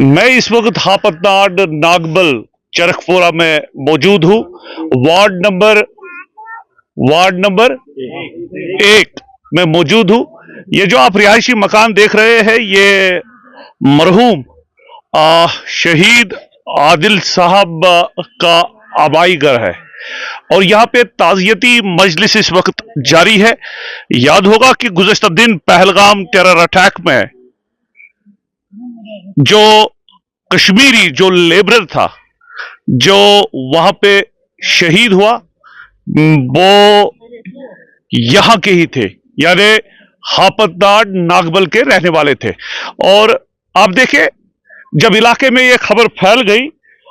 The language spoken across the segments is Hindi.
मैं इस वक्त हापतनाड नागबल चरखपोरा में मौजूद हूँ। वार्ड नंबर 1 में मौजूद हूँ। ये जो आप रिहायशी मकान देख रहे हैं, ये मरहूम शहीद आदिल साहब का आबाई घर है और यहाँ पे ताज़ियती मजलिस इस वक्त जारी है। याद होगा कि गुज़श्ता दिन पहलगाम टेरर अटैक में जो कश्मीरी जो लेबरर था जो वहां पे शहीद हुआ, वो यहां के ही थे, यानी हापतनाड नागबल के रहने वाले थे। और आप देखें, जब इलाके में ये खबर फैल गई,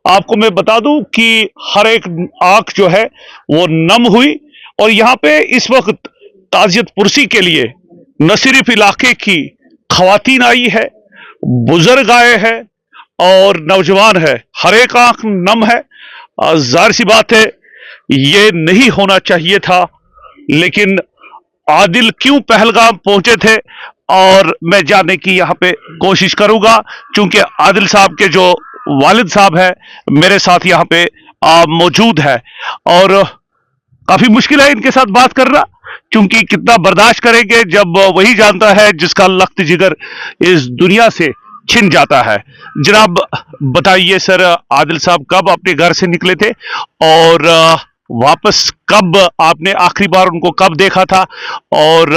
आपको मैं बता दूं कि हर एक आंख जो है वो नम हुई। और यहां पे इस वक्त ताज़ियत पुरसी के लिए न सिर्फ इलाके की खवातीन आई है, बुजुर्ग आए हैं और नौजवान है, हर एक आंख नम है। जाहिर सी बात है, ये नहीं होना चाहिए था, लेकिन आदिल क्यों पहलगाम पहुंचे थे और मैं जानने की यहां पे कोशिश करूंगा, क्योंकि आदिल साहब के जो वालिद साहब है मेरे साथ यहां पे मौजूद है और काफी मुश्किल है इनके साथ बात करना, क्योंकि कितना बर्दाश्त करेंगे जब वही जानता है जिसका लख्त जिगर इस दुनिया से छिन जाता है। जनाब बताइए सर, आदिल साहब कब अपने घर से निकले थे और वापस कब आपने आखिरी बार उनको कब देखा था? और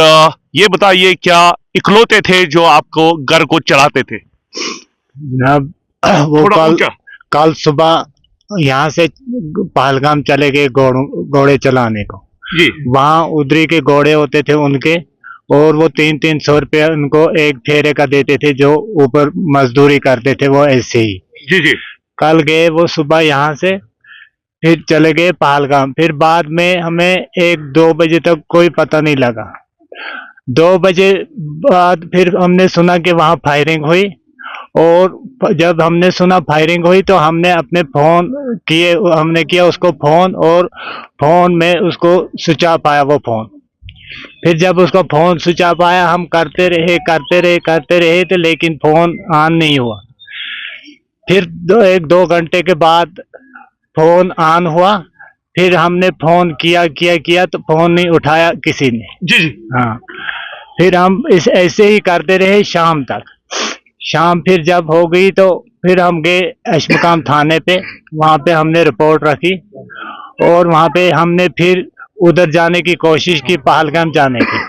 ये बताइए, क्या इकलौते थे जो आपको घर को चलाते थे? जनाब वो कल सुबह यहाँ से पहलगाम चले गए घोड़े चलाने को जी। वहाँ उधरी के घोड़े होते थे उनके, और वो 300-300 रुपया उनको एक फेरे का देते थे, जो ऊपर मजदूरी करते थे वो ऐसे ही। जी जी। कल गए वो सुबह यहाँ से, फिर चले गए पहलगाम। फिर बाद में हमें 1-2 बजे तक कोई पता नहीं लगा। 2 बजे बाद फिर हमने सुना कि वहाँ फायरिंग हुई, और जब हमने सुना फायरिंग हुई तो हमने अपने फोन किए, हमने किया उसको फोन, और फोन में उसको स्विच ऑफ आया वो फोन। फिर जब उसका फोन स्विच ऑफ आया, हम करते रहे तो लेकिन फोन ऑन नहीं हुआ। फिर 1-2 घंटे के बाद फोन ऑन हुआ। फिर हमने फोन किया तो फोन नहीं उठाया किसी ने। जी जी। हाँ, फिर हम ऐसे ही करते रहे शाम तक। शाम फिर जब हो गई तो फिर हम गए अशमकाम थाने पे, वहाँ पे हमने रिपोर्ट रखी, और वहाँ पे हमने फिर उधर जाने की कोशिश की, पहलगाम जाने की,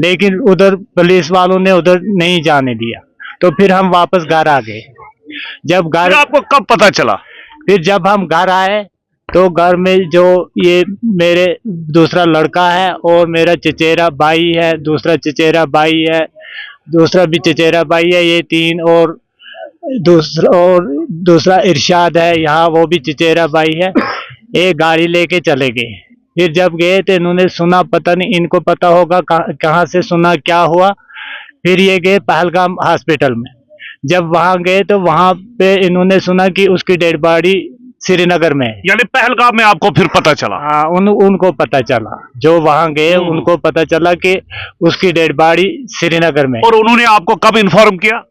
लेकिन उधर पुलिस वालों ने उधर नहीं जाने दिया। तो फिर हम वापस घर आ गए। जब घर, आपको कब पता चला? फिर जब हम घर आए तो घर में जो ये मेरे दूसरा लड़का है और मेरा चचेरा भाई है, दूसरा चचेरा भाई है, दूसरा भी चचेरा भाई है, ये 3, और दूसरा इरशाद है यहाँ, वो भी चचेरा भाई है। एक गाड़ी लेके चले गए। फिर जब गए तो इन्होंने सुना, पता नहीं इनको पता होगा कहाँ से सुना, क्या हुआ। फिर ये गए पहलगाम हॉस्पिटल में। जब वहाँ गए तो वहाँ पे इन्होंने सुना कि उसकी डेड बॉडी श्रीनगर में है। यानी पहलगाम में आपको फिर पता चला? हाँ, उनको पता चला, जो वहाँ गए उनको पता चला कि उसकी डेड बॉडी श्रीनगर में। और उन्होंने आपको कब इन्फॉर्म किया?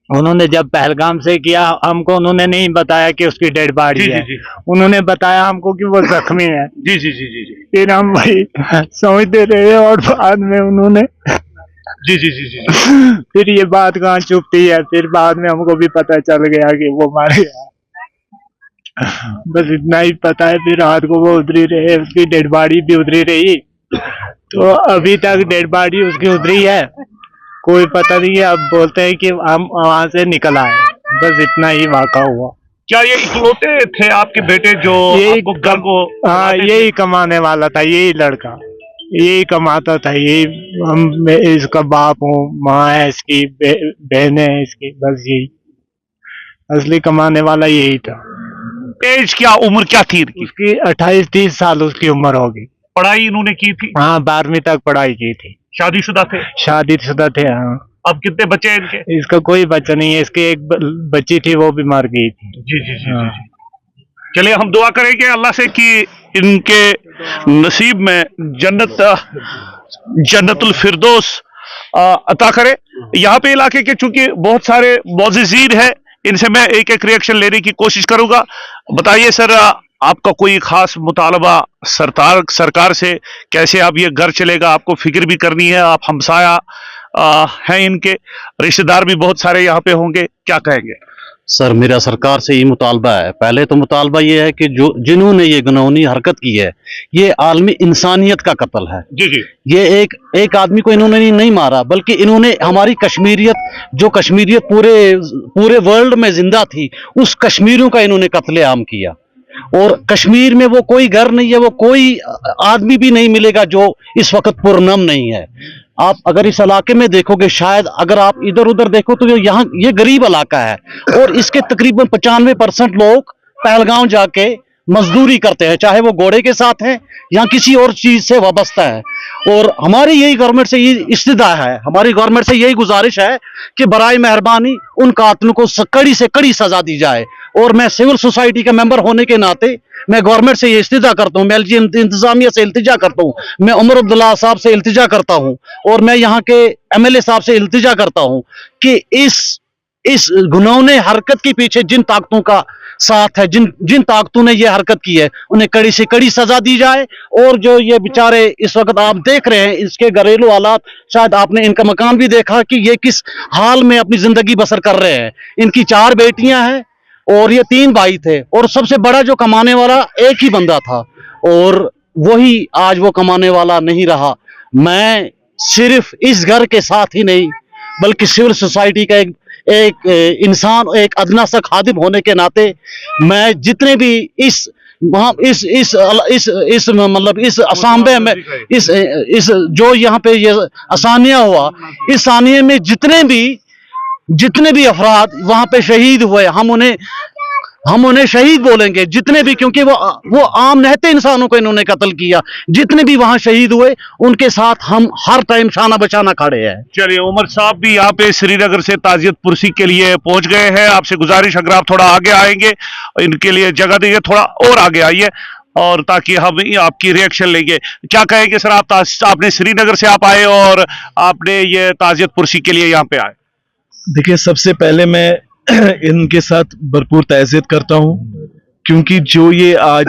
उन्होंने जब पहलगाम से किया हमको, उन्होंने नहीं बताया कि उसकी डेड बॉडी है। जी। उन्होंने बताया हमको कि वो जख्मी है। जी जी जी जी जी। फिर हम वही समझते रहे, और बाद में उन्होंने जी जी जी जी फिर ये बात कहाँ चुपती है, फिर बाद में हमको भी पता चल गया कि वो मारे गया। बस इतना ही पता है। फिर रात को वो उधरी रहे, उसकी डेड बॉडी भी उधरी रही, तो अभी तक डेड बॉडी उसकी उधरी है, कोई पता नहीं है। अब बोलते हैं कि हम वहां से निकल आए। बस इतना ही वाक़ा हुआ। क्या ये इकलौते थे आपके बेटे जो आपको घर को? हाँ, यही कमाने वाला था, यही लड़का यही कमाता था। यही इसका बाप हूँ, माँ है इसकी, बहन है इसकी, बस यही असली कमाने वाला यही था। एज क्या, उम्र क्या थी उसकी? 28-30 साल उसकी उम्र होगी। पढ़ाई इन्होंने की थी? हाँ, 12वीं तक पढ़ाई की थी। शादीशुदा थे? शादीशुदा थे, हाँ। अब कितने बच्चे हैं इनके? इसका कोई बच्चा नहीं है। इसकी एक बच्ची थी, वो भी मर गई थी। जी जी जी, हाँ। चलिए हम दुआ करेंगे अल्लाह से कि इनके नसीब में जन्नतुल फिरदौस अता करे। यहाँ पे इलाके के चूंकि बहुत सारे मौजूद है, इनसे मैं एक एक रिएक्शन लेने की कोशिश करूंगा। बताइए सर, आपका कोई खास मुतालबा सरकार से, कैसे अब ये घर चलेगा? आपको फिक्र भी करनी है, आप हमसाया हैं, इनके रिश्तेदार भी बहुत सारे यहाँ पे होंगे, क्या कहेंगे? सर मेरा सरकार से ये मुतालबा है, पहले तो मुतालबा ये है कि जो जिन्होंने ये घिनौनी हरकत की है, ये आलमी इंसानियत का कत्ल है। जी जी। ये एक आदमी को इन्होंने नहीं मारा, बल्कि इन्होंने हमारी कश्मीरियत, जो कश्मीरियत पूरे वर्ल्ड में जिंदा थी, उस कश्मीरियों का इन्होंने कत्लेआम किया। और कश्मीर में वो कोई घर नहीं है, वो कोई आदमी भी नहीं मिलेगा जो इस वक्त पुरनम नहीं है। आप अगर इस इलाके में देखोगे, शायद अगर आप इधर उधर देखो तो यहाँ ये गरीब इलाका है, और इसके तकरीबन 95% लोग पहलगांव जाके मजदूरी करते हैं, चाहे वो घोड़े के साथ हैं या किसी और चीज से वाबस्ता है। और हमारी यही गवर्नमेंट से ये इस्तिदा है, हमारी गवर्नमेंट से यही गुजारिश है कि बराए मेहरबानी उन कातिलों को कड़ी से कड़ी सजा दी जाए। और मैं सिविल सोसाइटी का मेंबर होने के नाते मैं गवर्नमेंट से ये इस्तिदा करता हूँ, मैं एलजी इंतजामिया से इल्तिजा करता हूँ, मैं उमर अब्दुल्ला साहब से इल्तिजा करता हूँ, और मैं यहाँ के एमएलए साहब से इल्तिजा करता हूँ कि इस घिनौने हरकत के पीछे जिन ताकतों का साथ है, जिन ताकतों ने ये हरकत की है, उन्हें कड़ी से कड़ी सजा दी जाए। और जो ये बेचारे इस वक्त आप देख रहे हैं, इसके घरेलू हालात, शायद आपने इनका मकान भी देखा कि ये किस हाल में अपनी जिंदगी बसर कर रहे हैं। इनकी 4 बेटियां हैं और ये 3 भाई थे, और सबसे बड़ा जो कमाने वाला एक ही बंदा था, और वही आज वो कमाने वाला नहीं रहा। मैं सिर्फ इस घर के साथ ही नहीं, बल्कि सिविल सोसाइटी का एक इंसान, एक अदना सा खादिम होने के नाते, मैं जितने भी इस मतलब इस असाम्बे में इस जो यहाँ पे ये आसानियां हुआ, इस सानिया में जितने भी अफराद वहां पे शहीद हुए, हम उन्हें शहीद बोलेंगे, जितने भी, क्योंकि वो आम नहते इंसानों को इन्होंने कत्ल किया। जितने भी वहां शहीद हुए, उनके साथ हम हर टाइम शाना बचाना खड़े हैं। चलिए, उमर साहब भी यहाँ पे श्रीनगर से ताजियत पुरसी के लिए पहुंच गए हैं। आपसे गुजारिश, अगर आप थोड़ा आगे आएंगे, इनके लिए जगह दीजिए, थोड़ा और आगे आइए, और ताकि हम आपकी रिएक्शन लेंगे। क्या कहेंगे सर, आपने श्रीनगर से आप आए और आपने ये ताजियत पुरसी के लिए यहाँ पे आए? देखिए, सबसे पहले मैं इनके साथ भरपूर ताज़ियत करता हूं, क्योंकि जो ये आज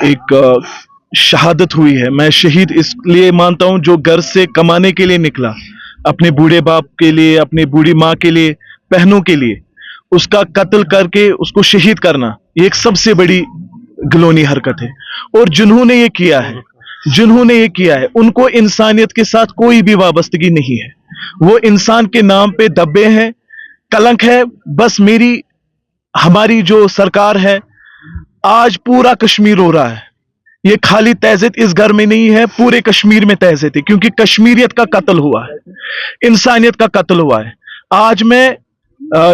एक शहादत हुई है, मैं शहीद इसलिए मानता हूं जो घर से कमाने के लिए निकला, अपने बूढ़े बाप के लिए, अपनी बूढ़ी माँ के लिए, बहनों के लिए, उसका कत्ल करके उसको शहीद करना, ये एक सबसे बड़ी घिनौनी हरकत है। और जिन्होंने ये किया है उनको इंसानियत के साथ कोई भी वाबस्तगी नहीं है। वो इंसान के नाम पे दब्बे हैं, कलंक है। बस हमारी जो सरकार है, आज पूरा कश्मीर हो रहा है। ये खाली तहज़ीत इस घर में नहीं है, पूरे कश्मीर में तहज़ीत है, क्योंकि कश्मीरियत का कत्ल हुआ है, इंसानियत का कत्ल हुआ है। आज मैं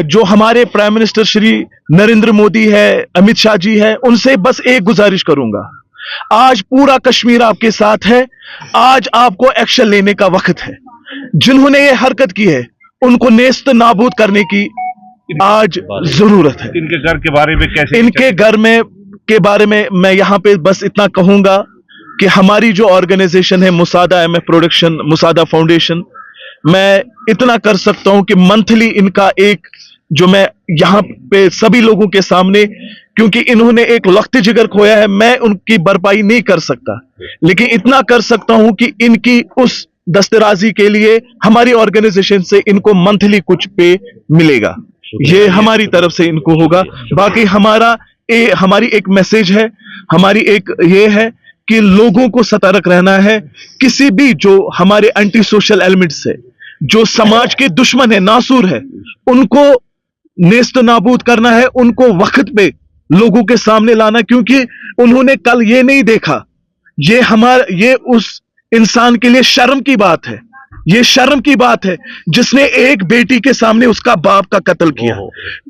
जो हमारे प्राइम मिनिस्टर श्री नरेंद्र मोदी है, अमित शाह जी है, उनसे बस एक गुजारिश करूंगा, आज पूरा कश्मीर आपके साथ है, आज आपको एक्शन लेने का वक्त है। जिन्होंने ये हरकत की है उनको नेस्त नाबूद करने की आज जरूरत है। इनके घर के बारे में कैसे? इनके घर के बारे में मैं यहाँ पे बस इतना कहूंगा कि हमारी जो ऑर्गेनाइजेशन है मुसादा एमएफ प्रोडक्शन, मुसादा फाउंडेशन, मैं इतना कर सकता हूं कि मंथली इनका एक, जो मैं यहाँ पे सभी लोगों के सामने, क्योंकि इन्होंने एक लख्त जिगर खोया है, मैं उनकी भरपाई नहीं कर सकता, लेकिन इतना कर सकता हूं कि इनकी उस दस्तराजी के लिए हमारी ऑर्गेनाइजेशन से इनको मंथली कुछ पे मिलेगा। ये हमारी तरफ से इनको होगा। बाकी हमारी एक मैसेज है, हमारी एक ये है कि लोगों को सतर्क रहना है। किसी भी जो हमारे एंटी सोशल एलिमेंट्स है, जो समाज के दुश्मन है, नासूर है, उनको नेस्त नाबूद करना है, उनको वक्त पे लोगों के सामने लाना, क्योंकि उन्होंने कल ये नहीं देखा। ये उस इंसान के लिए शर्म की बात है, ये शर्म की बात है जिसने एक बेटी के सामने उसका बाप का कत्ल किया,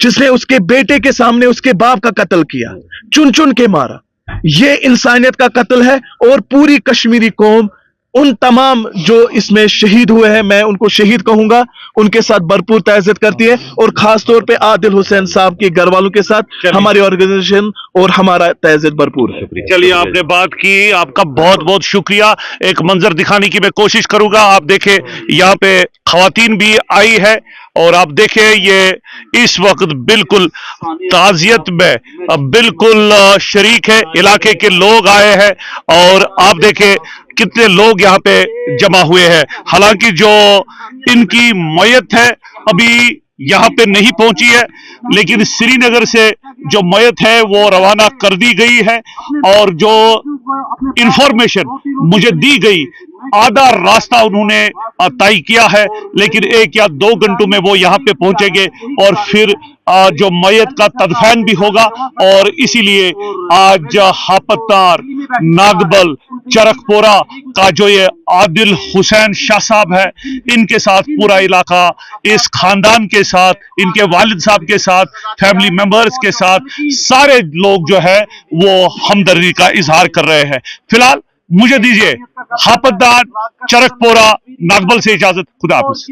जिसने उसके बेटे के सामने उसके बाप का कत्ल किया, चुन चुन के मारा। ये इंसानियत का कत्ल है और पूरी कश्मीरी कौम उन तमाम जो इसमें शहीद हुए हैं, मैं उनको शहीद कहूंगा, उनके साथ भरपूर ताज़ियत करती है, और खास तौर पे आदिल हुसैन साहब के घर वालों के साथ हमारी ऑर्गेनाइजेशन और हमारा ताज़ियत भरपूर है। चलिए, आपने बात की, आपका बहुत बहुत शुक्रिया। एक मंजर दिखाने की मैं कोशिश करूंगा। आप देखें, यहाँ पे खवातीन भी आई है और आप देखें ये इस वक्त बिल्कुल ताजियत में बिल्कुल शरीक है। इलाके के लोग आए हैं और आप देखें कितने लोग यहाँ पे जमा हुए हैं। हालांकि जो इनकी मयत है अभी यहाँ पे नहीं पहुंची है, लेकिन श्रीनगर से जो मयत है वो रवाना कर दी गई है। और जो इंफॉर्मेशन मुझे दी गई, आधा रास्ता उन्होंने तय किया है, लेकिन 1 या 2 घंटों में वो यहाँ पे पहुंचेंगे और फिर जो मयत का तदफीन भी होगा। और इसीलिए आज हापतार, नागबल, चरकपोरा का जो ये आदिल हुसैन शाह साहब है, इनके साथ पूरा इलाका, इस खानदान के साथ, इनके वालिद साहब के साथ, फैमिली मेंबर्स के साथ सारे लोग जो है वो हमदर्दी का इजहार कर रहे हैं। फिलहाल मुझे दीजिए हापतदार, चरकपोरा, नागबल से इजाजत। खुदा हाफिज।